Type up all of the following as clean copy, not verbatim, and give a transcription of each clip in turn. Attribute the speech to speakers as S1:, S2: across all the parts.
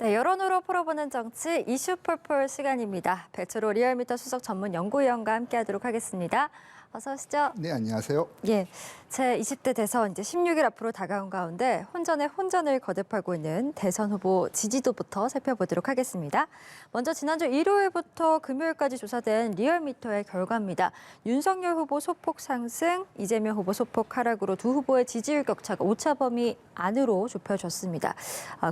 S1: 네, 여론으로 풀어보는 정치 이슈풀풀 시간입니다. 배철호 리얼미터 수석 전문 연구위원과 함께하도록 하겠습니다. 어서 오시죠.
S2: 네, 안녕하세요.
S1: 예, 제 20대 대선 이제 16일 앞으로 다가온 가운데 혼전에 혼전을 거듭하고 있는 대선 후보 지지도부터 살펴보도록 하겠습니다. 먼저 지난주 일요일부터 금요일까지 조사된 리얼미터의 결과입니다. 윤석열 후보 소폭 상승, 이재명 후보 소폭 하락으로 두 후보의 지지율 격차가 오차 범위 안으로 좁혀졌습니다.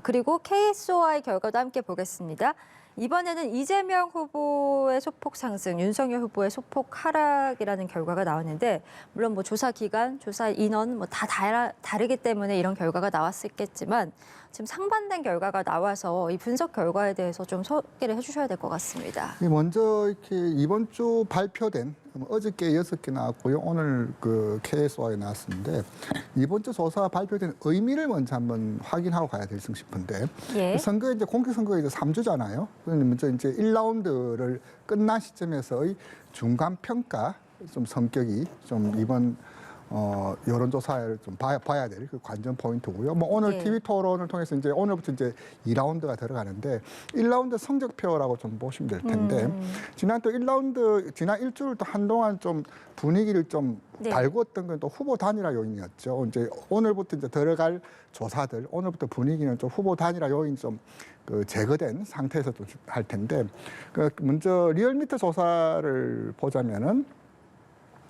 S1: 그리고 KSOI 결과도 함께 보겠습니다. 이번에는 이재명 후보의 소폭 상승, 윤석열 후보의 소폭 하락이라는 결과가 나왔는데 물론 뭐 조사 기간, 조사 인원 뭐 다 다르기 때문에 이런 결과가 나왔겠지만 지금 상반된 결과가 나와서 이 분석 결과에 대해서 좀 소개를 해주셔야 될 것 같습니다.
S2: 먼저 이렇게 이번 주 발표된 어저께 6개 나왔고요. 오늘 그 KSOI 나왔는데 이번 주 조사 발표된 의미를 먼저 한번 확인하고 가야 될 싶은데
S1: 예.
S2: 선거 이제 공개선거가 이제 3주잖아요. 먼저 이제 1라운드를 끝난 시점에서의 중간 평가 좀 성격이 좀 이번 여론조사를 좀 봐야 될 그 관전 포인트고요. 뭐 오늘
S1: 예.
S2: TV 토론을 통해서 이제 오늘부터 이제 2라운드가 들어가는데 1라운드 성적표라고 좀 보시면 될 텐데 지난 또 1라운드 지난 일주일 또 한동안 좀 분위기를 좀
S1: 네.
S2: 달궜던 건 또 후보 단일화 요인이었죠. 이제 오늘부터 이제 들어갈 조사들 오늘부터 분위기는 좀 후보 단일화 요인 좀 그 제거된 상태에서 좀 할 텐데 그 먼저 리얼미터 조사를 보자면은.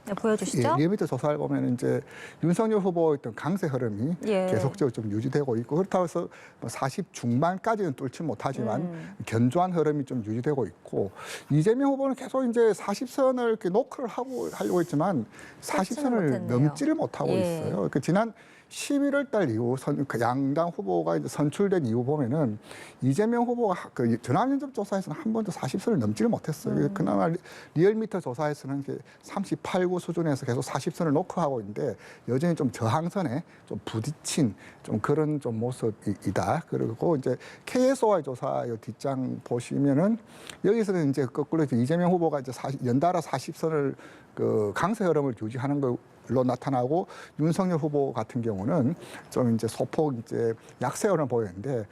S1: 네, 보여주시죠.
S2: 리얼미터 조사를 보면 이제 윤석열 후보의 어떤 강세 흐름이
S1: 예.
S2: 계속적으로 좀 유지되고 있고 그렇다고 해서 40 중반까지는 뚫지 못하지만 견조한 흐름이 좀 유지되고 있고 이재명 후보는 계속 이제 40선을 이렇게 노크를 하려고 했지만 40선을 넘지를 못하고
S1: 예.
S2: 있어요. 그 지난 11월 달 이후 그 양당 후보가 이제 선출된 이후 보면은 이재명 후보가 그 전화면접 조사에서는 한 번도 40선을 넘지를 못했어요. 그나마 리얼미터 조사에서는 38구 수준에서 계속 40선을 노크하고 있는데 여전히 좀 저항선에 좀 부딪힌 좀 그런 좀 모습이다. 그리고 이제 KSOI 조사 뒷장 보시면은 여기서는 이제 거꾸로 이재명 후보가 이제 연달아 40선을 그 강세 흐름을 유지하는 걸로 나타나고 윤석열 후보 같은 경우는 좀 이제 소폭 이제 약세 흐름을 보이는데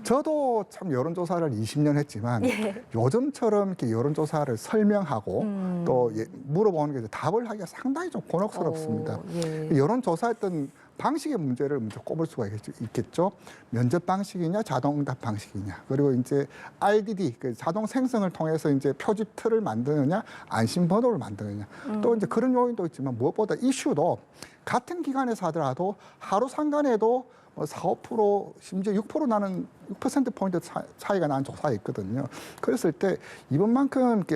S2: 저도 참 여론조사를 20년 했지만
S1: 예.
S2: 요즘처럼 이렇게 여론조사를 설명하고 또 물어보는 게 답을 하기가 상당히 좀 곤혹스럽습니다.
S1: 예.
S2: 여론조사했던 방식의 문제를 먼저 꼽을 수가 있겠죠. 면접 방식이냐, 자동응답 방식이냐, 그리고 이제 RDD, 그 자동 생성을 통해서 이제 표집 틀을 만드느냐, 안심번호를 만드느냐. 또 이제 그런 요인도 있지만 무엇보다 이슈도 같은 기관에서 하더라도 하루 상간에도 4, 5% 심지어 6% 나는 6%포인트 차이가 나는 조사가 있거든요. 그랬을 때 이번만큼 이렇게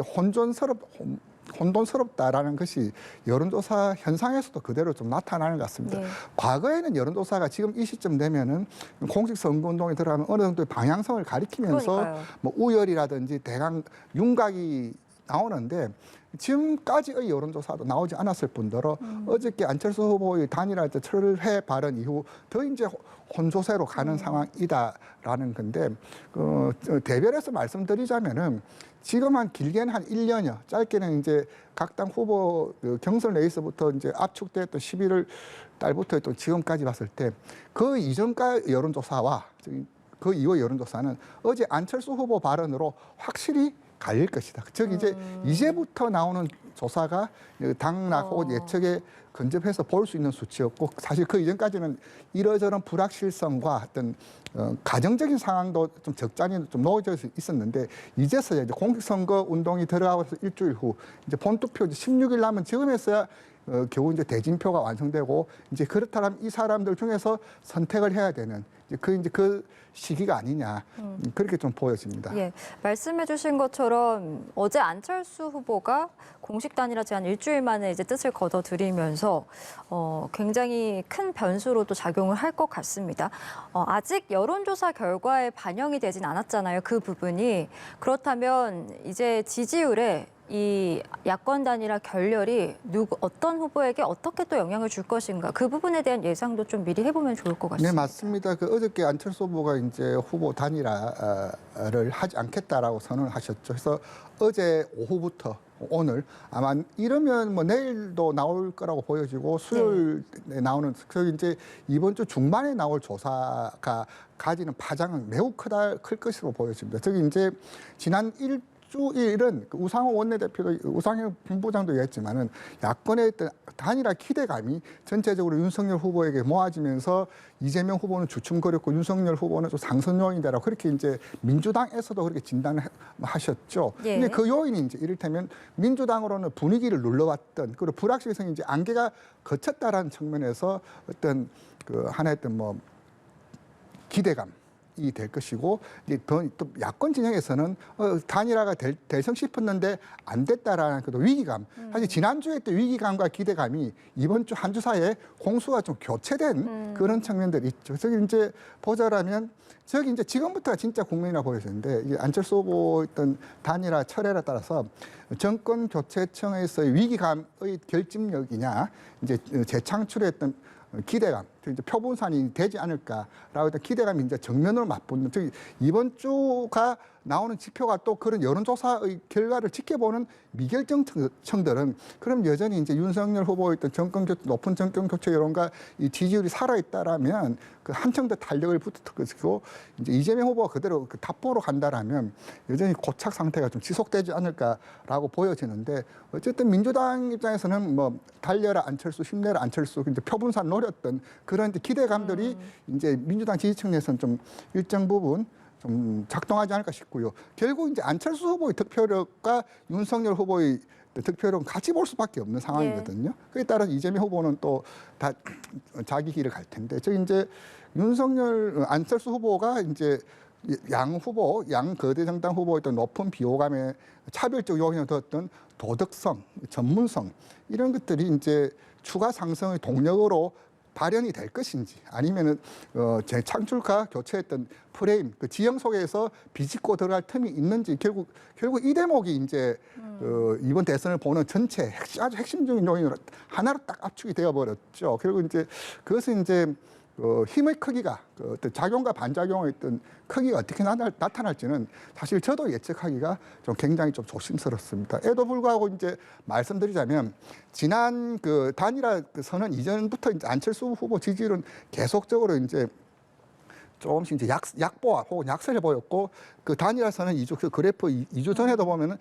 S2: 혼돈스럽다라는 것이 여론조사 현상에서도 그대로 좀 나타나는 것 같습니다.
S1: 네.
S2: 과거에는 여론조사가 지금 이 시점 되면은 공식 선거운동에 들어가면 어느 정도의 방향성을 가리키면서
S1: 그러니까요.
S2: 뭐 우열이라든지 대강 윤곽이 나오는데 지금까지의 여론조사도 나오지 않았을 뿐더러 어저께 안철수 후보의 단일화 철회 발언 이후 더 이제 혼조세로 가는 상황이다라는 건데 대별해서 말씀드리자면은 지금 한 길게는 한 1년여, 짧게는 이제 각 당 후보 경선 레이스부터 이제 압축됐던 11월 달부터 또 지금까지 봤을 때 그 이전과 여론조사와 그 이후 여론조사는 어제 안철수 후보 발언으로 확실히 갈릴 것이다. 즉 이제부터 나오는 조사가 당락 혹은 예측에 근접해서 볼 수 있는 수치였고 사실 그 이전까지는 이러저런 불확실성과 어떤 가정적인 상황도 좀 적잖이 좀 놓여져 있었는데 이제서야 이제 공식선거 운동이 들어가고서 일주일 후 이제 본투표 16일 남은 지금에서야 겨우 이제 대진표가 완성되고 이제 그렇다면 이 사람들 중에서 선택을 해야 되는 이제 그 시기가 아니냐 그렇게 좀 보여집니다.
S1: 예, 말씀해주신 것처럼 어제 안철수 후보가 공식 단일화 제한 일주일 만에 이제 뜻을 거둬들이면서 굉장히 큰 변수로도 작용을 할 것 같습니다. 아직 여론조사 결과에 반영이 되진 않았잖아요. 그 부분이 그렇다면 이제 지지율에 이 야권 단일화 결렬이 어떤 후보에게 어떻게 또 영향을 줄 것인가 그 부분에 대한 예상도 좀 미리 해보면 좋을 것 같습니다.
S2: 네, 맞습니다. 그 어저께 안철수 후보가 이제 후보 단일화를 하지 않겠다라고 선언을 하셨죠. 그래서 어제 오후부터 오늘 아마 이러면 뭐 내일도 나올 거라고 보여지고 수요일에 나오는 그 이제 이번 주 중반에 나올 조사가 가지는 파장은 매우 클 것으로 보여집니다. 저기 이제 지난 일주일은 그 우상호 원내대표도 우상호 본부장도 얘기했지만은 야권의 어떤 단일화 기대감이 전체적으로 윤석열 후보에게 모아지면서 이재명 후보는 주춤거렸고 윤석열 후보는 좀 상승 요인이다라고 그렇게 이제 민주당에서도 그렇게 진단을 하셨죠.
S1: 예.
S2: 근데 그 요인이 이제 이를테면 민주당으로는 분위기를 눌러왔던 그리고 불확실성이 이제 안개가 걷혔다라는 측면에서 어떤 그 하나의 어떤 뭐 기대감. 이 될 것이고 이제 또 야권 진영에서는 단일화가 될성 싶었는데 안 됐다라는 그 위기감. 사실 지난주에 또 위기감과 기대감이 이번 주 한 주 사이에 공수가 좀 교체된 그런 측면들이 있죠. 저기 이제 보자라면 저기 이제 지금부터가 진짜 국면이라 보여지는데 이 안철수 후보 있던 단일화 철회에 따라서 정권 교체청에서의 위기감의 결집력이냐 이제 재창출했던 기대감, 이제 표본산이 되지 않을까라고 했던 기대감이 이제 정면으로 맞붙는, 즉 이번 주가 나오는 지표가 또 그런 여론조사의 결과를 지켜보는 미결정청들은 그럼 여전히 이제 윤석열 후보의 있던 높은 정권 교체 여론과 이 지지율이 살아있다라면 그 한층 더 탄력을 붙을 것이고 이제 이재명 후보가 그대로 그 답보로 간다라면 여전히 고착 상태가 좀 지속되지 않을까라고 보여지는데 어쨌든 민주당 입장에서는 뭐 달려라 안철수, 힘내라 안철수 이제 표분산 노렸던 그런 이제 기대감들이 이제 민주당 지지층 내에서는 좀 일정 부분 좀 작동하지 않을까 싶고요. 결국 이제 안철수 후보의 득표력과 윤석열 후보의 득표력은 같이 볼 수밖에 없는 상황이거든요. 그에 따라 이재명 후보는 또 다 자기 길을 갈 텐데, 저 이제 안철수 후보가 이제 양 후보, 양 거대 정당 후보의 또 높은 비호감에 차별적 요인을 뒀던 도덕성, 전문성 이런 것들이 이제 추가 상승의 동력으로 발현이 될 것인지 아니면은 재창출과 교체했던 프레임 그 지형 속에서 비집고 들어갈 틈이 있는지 결국 이 대목이 이제 이번 대선을 보는 전체 아주 핵심적인 요인으로 하나로 딱 압축이 되어 버렸죠. 결국 이제 그것은 이제 힘의 크기가 어떤 작용과 반작용의 어떤 크기가 어떻게 나타날지는 사실 저도 예측하기가 좀 굉장히 좀 조심스럽습니다. 에도 불구하고 이제 말씀드리자면 지난 그 단일화 그 선언 이전부터 이제 안철수 후보 지지율은 계속적으로 이제 조금씩 이제 약보와 혹은 약세를 보였고 그 단일화 선언 2주 그 그래프 2주 전에도 보면은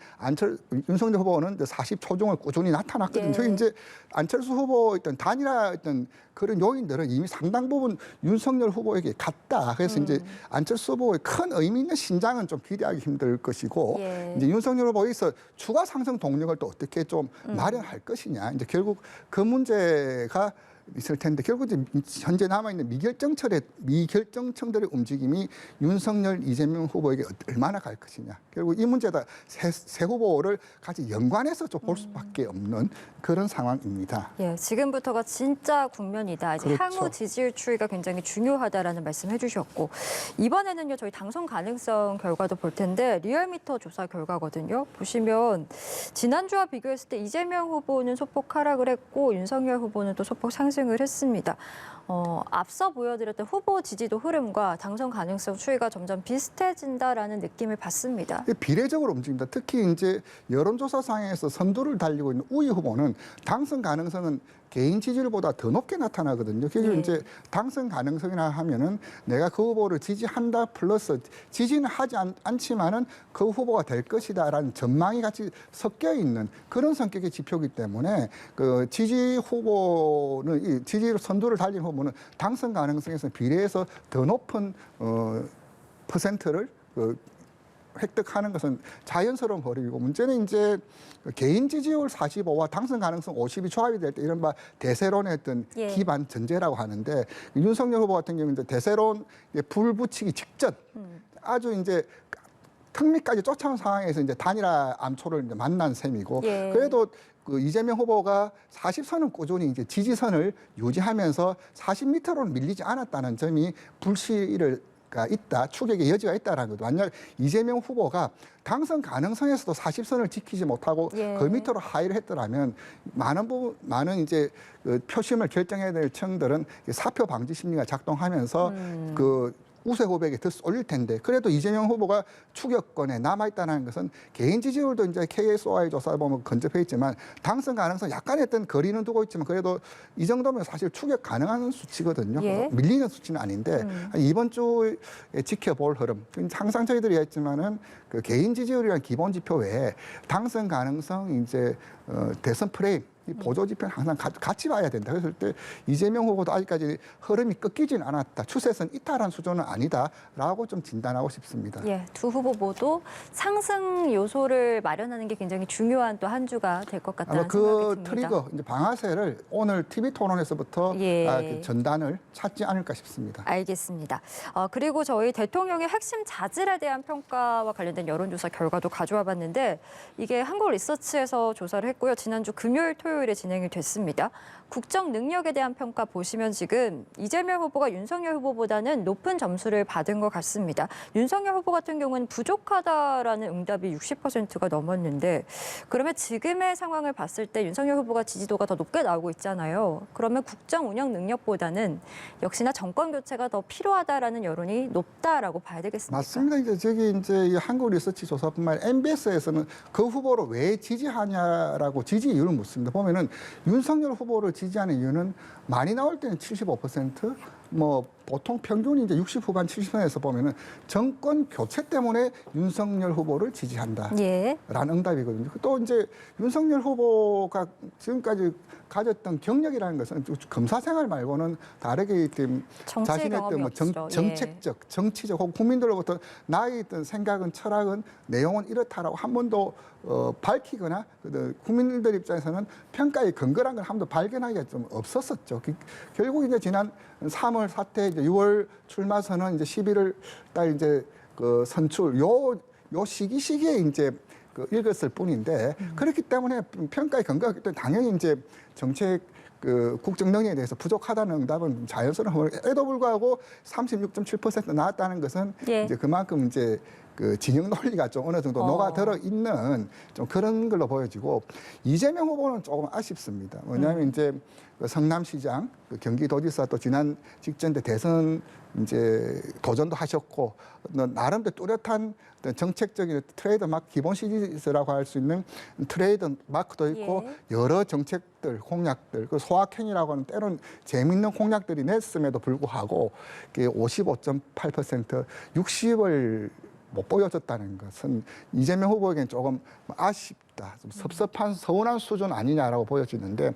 S2: 윤석열 후보는 40 초중을 꾸준히 나타났거든요.
S1: 예.
S2: 저기 이제 안철수 후보 있던 단일화 있던 그런 요인들은 이미 상당 부분 윤석열 후보에게 갔다. 그래서 이제 안철수 후보의 큰 의미 있는 신장은 좀 기대하기 힘들 것이고
S1: 예.
S2: 이제 윤석열 후보에서 추가 상승 동력을 또 어떻게 좀 마련할 것이냐. 이제 결국 그 문제가 있을 텐데 결국 이제 현재 남아있는 미결정청들의 움직임이 윤석열, 이재명 후보에게 얼마나 갈 것이냐. 결국 이 문제다 세 후보를 같이 연관해서 좀 볼 수밖에 없는 그런 상황입니다.
S1: 예, 지금부터가 진짜 국면이다. 이제
S2: 그렇죠.
S1: 향후 지지율 추이가 굉장히 중요하다라는 말씀 해주셨고 이번에는요 저희 당선 가능성 결과도 볼 텐데 리얼미터 조사 결과거든요. 보시면 지난주와 비교했을 때 이재명 후보는 소폭 하락을 했고 윤석열 후보는 또 소폭 상승을 했습니다. 앞서 보여드렸던 후보 지지도 흐름과 당선 가능성 추이가 점점 비슷해진다라는 느낌을 받습니다.
S2: 비례적으로 움직입니다. 특히 이제 여론조사상에서 선두를 달리고 있는 우위 후보는 당선 가능성은 개인 지지율보다 더 높게 나타나거든요. 그래서
S1: 네.
S2: 이제 당선 가능성이나 하면은 내가 그 후보를 지지한다 플러스 지지는 하지 않지만은 그 후보가 될 것이다라는 전망이 같이 섞여 있는 그런 성격의 지표이기 때문에 그 지지 후보는 이 지지율 선두를 달린 후보는 당선 가능성에서 비례해서 더 높은 퍼센트를 획득하는 것은 자연스러운 거리이고 문제는 이제 개인 지지율 45와 당선 가능성 50이 조합이 될 때 이른바 대세론의 어떤
S1: 예.
S2: 기반 전제라고 하는데 윤석열 후보 같은 경우는 이제 대세론 불 붙이기 직전 아주 이제 턱밑까지 쫓아온 상황에서 이제 단일화 암초를 이제 만난 셈이고
S1: 예.
S2: 그래도 그 이재명 후보가 40선은 꾸준히 이제 지지선을 유지하면서 40m로는 밀리지 않았다는 점이 불씨를 있다, 추격의 여지가 있다라는 거죠. 만약 이재명 후보가 당선 가능성에서도 40선을 지키지 못하고
S1: 예.
S2: 그 밑으로 하위를 했더라면 많은 이제 그 표심을 결정해야 될 층들은 사표 방지 심리가 작동하면서 그 우세 후보에게 더 쏠릴 텐데 그래도 이재명 후보가 추격권에 남아있다는 것은 개인 지지율도 이제 KSOI 조사 보면 근접해 있지만 당선 가능성 약간의 어떤 거리는 두고 있지만 그래도 이 정도면 사실 추격 가능한 수치거든요.
S1: 예.
S2: 밀리는 수치는 아닌데 이번 주에 지켜볼 흐름. 항상 저희들이 했지만은 그 개인 지지율이라는 기본 지표 외에 당선 가능성 이제 대선 프레임 이 보조 지표는 항상 같이 봐야 된다. 그랬을 때 이재명 후보도 아직까지 흐름이 꺾이진 않았다. 추세선 이탈한 수준은 아니다라고 좀 진단하고 싶습니다.
S1: 예, 두 후보 모두 상승 요소를 마련하는 게 굉장히 중요한 또 한 주가 될 것 같다는
S2: 아마
S1: 생각이
S2: 그
S1: 듭니다.
S2: 트리거 이제 방아쇠를 오늘 TV 토론에서부터
S1: 예.
S2: 그 전단을 찾지 않을까 싶습니다.
S1: 알겠습니다. 그리고 저희 대통령의 핵심 자질에 대한 평가와 관련된 여론조사 결과도 가져와 봤는데 이게 한국 리서치에서 조사를 했고요. 지난주 금요일, 토요일에 진행이 됐습니다. 국정 능력에 대한 평가 보시면 지금 이재명 후보가 윤석열 후보보다는 높은 점수를 받은 것 같습니다. 윤석열 후보 같은 경우는 부족하다라는 응답이 60%가 넘었는데 그러면 지금의 상황을 봤을 때 윤석열 후보가 지지도가 더 높게 나오고 있잖아요. 그러면 국정 운영 능력보다는 역시나 정권 교체가 더 필요하다라는 여론이 높다라고 봐야 되겠습니까?
S2: 맞습니다. 이제 저기 이제 이 한국 리서치 조사뿐만 아니라 MBS에서는 그 후보를 왜 지지하냐라고 지지 이유를 묻습니다. 보면은 윤석열 후보를 지지하는 이유는 많이 나올 때는 75%, 뭐 보통 평균이 이제 60 후반 70선에서 보면은 정권 교체 때문에 윤석열 후보를 지지한다.
S1: 예.
S2: 라는 응답이거든요. 또 이제 윤석열 후보가 지금까지 가졌던 경력이라는 것은 검사 생활 말고는 다르게
S1: 정치
S2: 자신의
S1: 경험이
S2: 어떤 뭐
S1: 없죠.
S2: 정책적, 정치적 혹은 국민들로부터 나의 어떤 생각은 철학은 내용은 이렇다라고 한 번도 밝히거나 국민들 입장에서는 평가의 근거란 걸 한 번도 발견하기가 좀 없었었죠. 결국 이제 지난 3월 사태, 이제 6월 출마 선언, 이제 11월 달 이제 그 선출 요 시기에 이제 그 읽었을 뿐인데 그렇기 때문에 평가의 근거가 있기 때문에 당연히 이제 정책 그 국정 능력에 대해서 부족하다는 응답은 자연스러움에도 불구하고 36.7% 나왔다는 것은
S1: 예.
S2: 이제 그만큼 이제 그 진영 논리가 좀 어느 정도 녹아들어 있는 좀 그런 걸로 보여지고 이재명 후보는 조금 아쉽습니다. 왜냐하면 이제 그 성남시장, 그 경기도지사 또 지난 직전 때 대선 이제 도전도 하셨고 나름대로 뚜렷한 어떤 정책적인 트레이드 마크 기본 시리즈라고 할 수 있는 트레이드 마크도 있고 여러 정책들 공약들 그 소확행이라고 하는 때론 재미있는 공약들이 냈음에도 불구하고 55.8% 60을 못 보여줬다는 것은 이재명 후보에게는 조금 아쉽다, 좀 섭섭한 서운한 수준 아니냐라고 보여지는데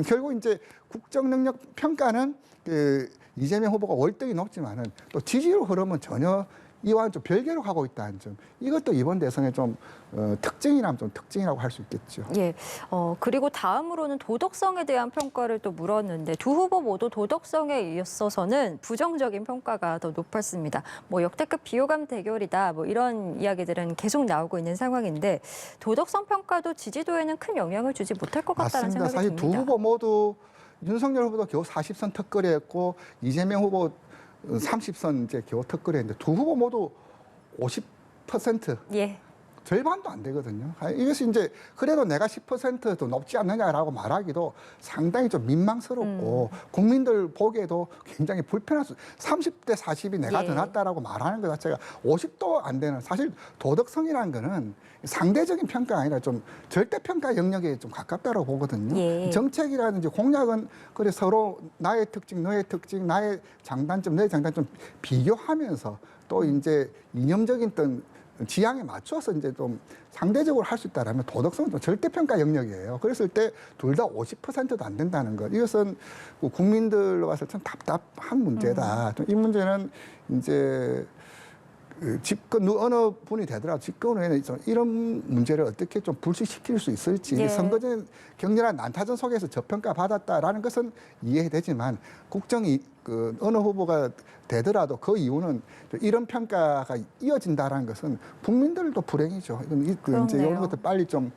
S2: 결국 이제 국정 능력 평가는 그 이재명 후보가 월등히 높지만은 또 지지율 흐름은 전혀 이와는 좀 별개로 가고 있다는 점, 이것도 이번 대선의 좀 특징이라면 좀 특징이라고 할 수 있겠죠.
S1: 예. 그리고 다음으로는 도덕성에 대한 평가를 또 물었는데 두 후보 모두 도덕성에 있어서는 부정적인 평가가 더 높았습니다. 뭐 역대급 비호감 대결이다, 뭐 이런 이야기들은 계속 나오고 있는 상황인데 도덕성 평가도 지지도에는 큰 영향을 주지 못할 것 같다는
S2: 맞습니다.
S1: 생각이
S2: 사실
S1: 듭니다.
S2: 두 후보 모두 윤석열 후보도 겨우 40선 턱걸이했고 이재명 후보 30선 이제 겨우 턱걸이했는데 두 후보 모두 50%
S1: 예.
S2: 절반도 안 되거든요. 이것이 이제 그래도 내가 10%도 높지 않느냐라고 말하기도 상당히 좀 민망스럽고 국민들 보기에도 굉장히 불편할 수. 30대 40이 내가 더 낫다라고 말하는 것 자체가 50도 안 되는, 사실 도덕성이라는 거는 상대적인 평가가 아니라 좀 절대 평가 영역에 좀 가깝다고 보거든요.
S1: 예.
S2: 정책이라든지 공약은 그래 서로 나의 특징, 너의 특징, 나의 장단점, 너의 장단점 비교하면서 또 이제 이념적인 어떤 지향에 맞춰서 이제 좀 상대적으로 할 수 있다라면 도덕성은 좀 절대평가 영역이에요. 그랬을 때 둘 다 50%도 안 된다는 것. 이것은 국민들로 봤을 때 참 답답한 문제다. 이 문제는 이제 집권 어느 분이 되더라도 집권 후에는 이런 문제를 어떻게 좀 불식시킬 수 있을지
S1: 예.
S2: 선거전 격렬한 난타전 속에서 저평가 받았다라는 것은 이해되지만 국정이 그 어느 후보가 되더라도 그 이유는 이런 평가가 이어진다라는 것은 국민들도 불행이죠. 이건 이제
S1: 그렇네요.
S2: 이런 것들 빨리 좀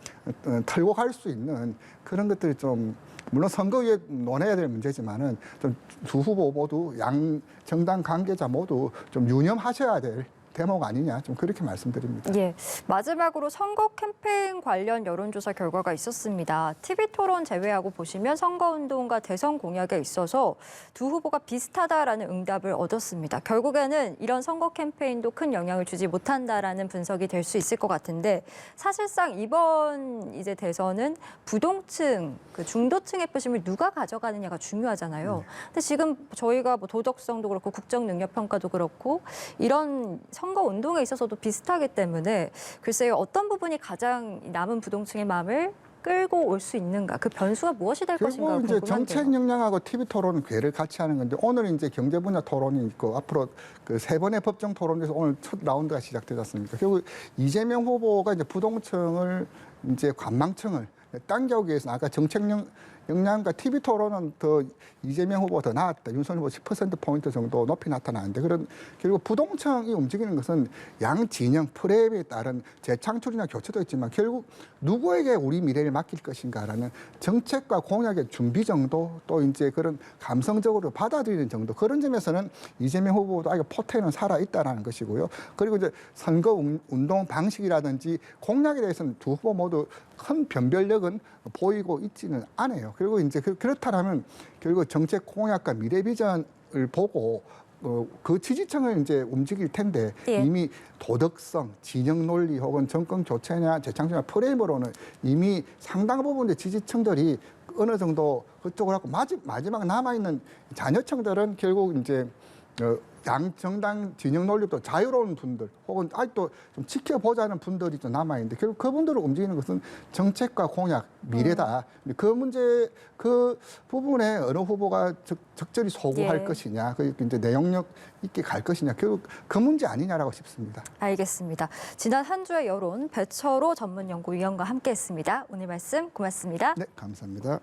S2: 털고 갈 수 있는 그런 것들이 좀 물론 선거에 논해야 될 문제지만은 좀 두 후보 모두 양 정당 관계자 모두 좀 유념하셔야 될 대목 아니냐 좀 그렇게 말씀드립니다.
S1: 예, 마지막으로 선거 캠페인 관련 여론조사 결과가 있었습니다. TV토론 제외하고 보시면 선거운동과 대선 공약에 있어서 두 후보가 비슷하다라는 응답을 얻었습니다. 결국에는 이런 선거 캠페인도 큰 영향을 주지 못한다라는 분석이 될 수 있을 것 같은데 사실상 이번 이제 대선은 부동층, 그 중도층의 표심을 누가 가져가느냐가 중요하잖아요. 근데 지금 저희가 뭐 도덕성도 그렇고 국정 능력 평가도 그렇고 이런 선거 운동에 있어서도 비슷하기 때문에 글쎄요 어떤 부분이 가장 남은 부동층의 마음을 끌고 올 수 있는가 그 변수가 무엇이 될 것인가
S2: 결국 이제
S1: 궁금한데요.
S2: 정책 역량하고 TV 토론은 괴를 같이 하는 건데 오늘 이제 경제 분야 토론이 있고 앞으로 그 세 번의 법정 토론에서 오늘 첫 라운드가 시작되지 않습니까? 결국 이재명 후보가 이제 부동층을 이제 관망층을 당겨오기 위해서는 아까 정책 역량과 TV 토론은 더 이재명 후보가 더 나았다. 윤석열 후보 10%포인트 정도 높이 나타나는데 그런 결국 부동층이 움직이는 것은 양 진영 프레임에 따른 재창출이나 교체도 있지만 결국 누구에게 우리 미래를 맡길 것인가라는 정책과 공약의 준비 정도 또 이제 그런 감성적으로 받아들이는 정도 그런 점에서는 이재명 후보도 아직 포텐은 살아 있다라는 것이고요. 그리고 이제 선거 운동 방식이라든지 공약에 대해서는 두 후보 모두 큰 변별력은 보이고 있지는 않아요. 그리고 이제 그렇다면 결국 정책 공약과 미래 비전을 보고 그 지지층을 이제 움직일 텐데
S1: 예.
S2: 이미 도덕성, 진영 논리 혹은 정권 교체냐 재창출이나 프레임으로는 이미 상당 부분의 지지층들이 어느 정도 그쪽으로 하고 마지막 남아있는 자녀층들은 결국 이제 양 정당 진영 논리도 자유로운 분들 혹은 아직도 좀 지켜보자는 분들이 좀 남아있는데 결국 그분들을 움직이는 것은 정책과 공약, 미래다. 그 문제, 그 부분에 어느 후보가 적절히 소구할
S1: 예.
S2: 것이냐, 그 이제 내용력 있게 갈 것이냐, 결국 그 문제 아니냐라고 싶습니다.
S1: 알겠습니다. 지난 한 주의 여론 배철호 전문연구위원과 함께했습니다. 오늘 말씀 고맙습니다.
S2: 네, 감사합니다.